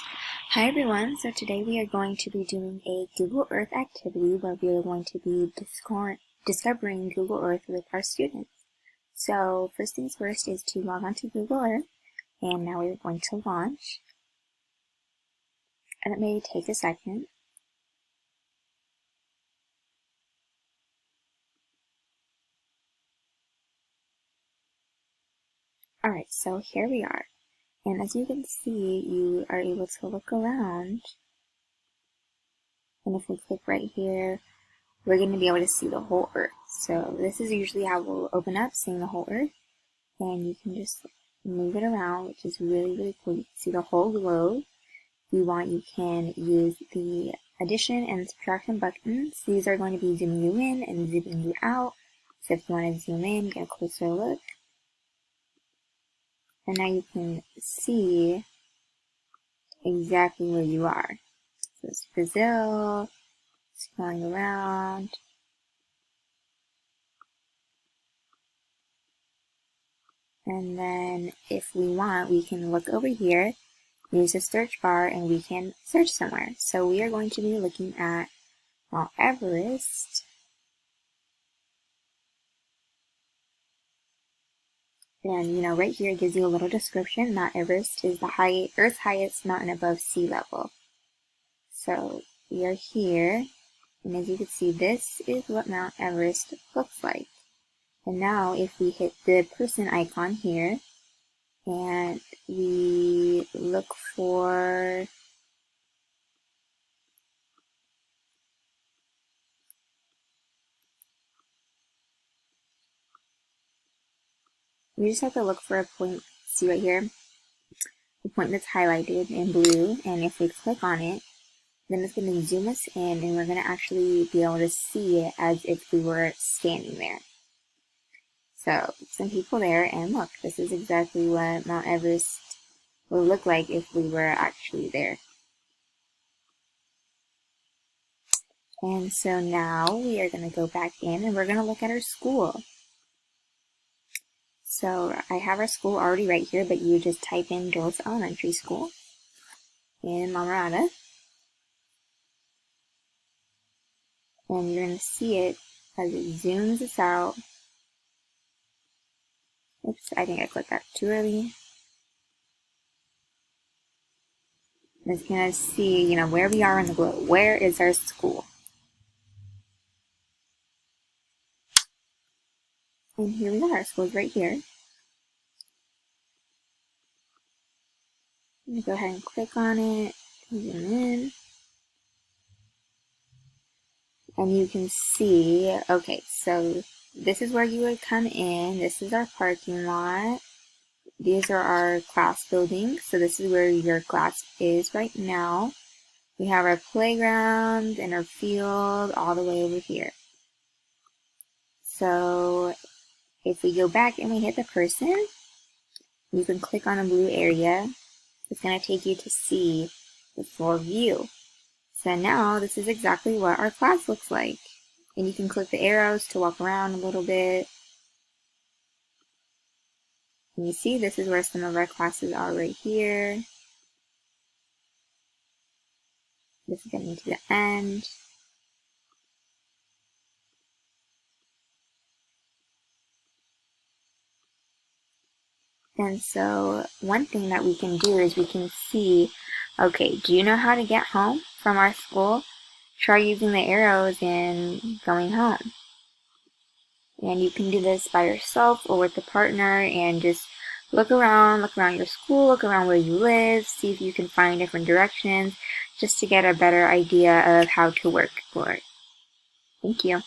Hi everyone, so today we are going to be doing a Google Earth activity where we are going to be discovering Google Earth with our students. So first things first is to log on to Google Earth, and now we're going to launch. And it may take a second. Alright, so here we are. And as you can see, you are able to look around. And if we click right here, we're going to be able to see the whole Earth. So this is usually how we'll open up, seeing the whole Earth. And you can just move it around, which is really cool. You can see the whole globe. If you want, you can use the addition and subtraction buttons. These are going to be zooming you in and zooming you out. So if you want to zoom in, get a closer look. And now you can see exactly where you are. So it's Brazil, scrolling around. And then if we want, we can look over here, use the search bar, and we can search somewhere. So we are going to be looking at Mount Everest. And right here it gives you a little description. Mount Everest is the Earth's highest mountain above sea level. So we are here, and as you can see, this is what Mount Everest looks like. And now if we hit the person icon here, and we look for we just have to look for a point. See right here, the point that's highlighted in blue, and if we click on it, then it's going to zoom us in, and we're going to actually be able to see it as if we were standing there. So some people there, and look, this is exactly what Mount Everest would look like if we were actually there. And so now we are going to go back in, and we're going to look at our school. So I have our school already right here, but you just type in Dulles Elementary School in Mamarata. And you're going to see it as it zooms us out. Oops, I think I clicked that too early. It's going to see, where we are in the globe. Where is our school? And here we are. Our school's right here. I'm going to go ahead and click on it, zoom in. And you can see, okay, so this is where you would come in. This is our parking lot. These are our class buildings. So this is where your class is right now. We have our playground and our field all the way over here. So if we go back and we hit the person, you can click on a blue area. It's going to take you to see the full view. So now this is exactly what our class looks like. And you can click the arrows to walk around a little bit. And you see this is where some of our classes are right here. This is getting to the end. And so one thing that we can do is we can see, okay, do you know how to get home from our school? Try using the arrows and going home. And you can do this by yourself or with a partner and just look around your school, look around where you live, see if you can find different directions just to get a better idea of how to work for it. Thank you.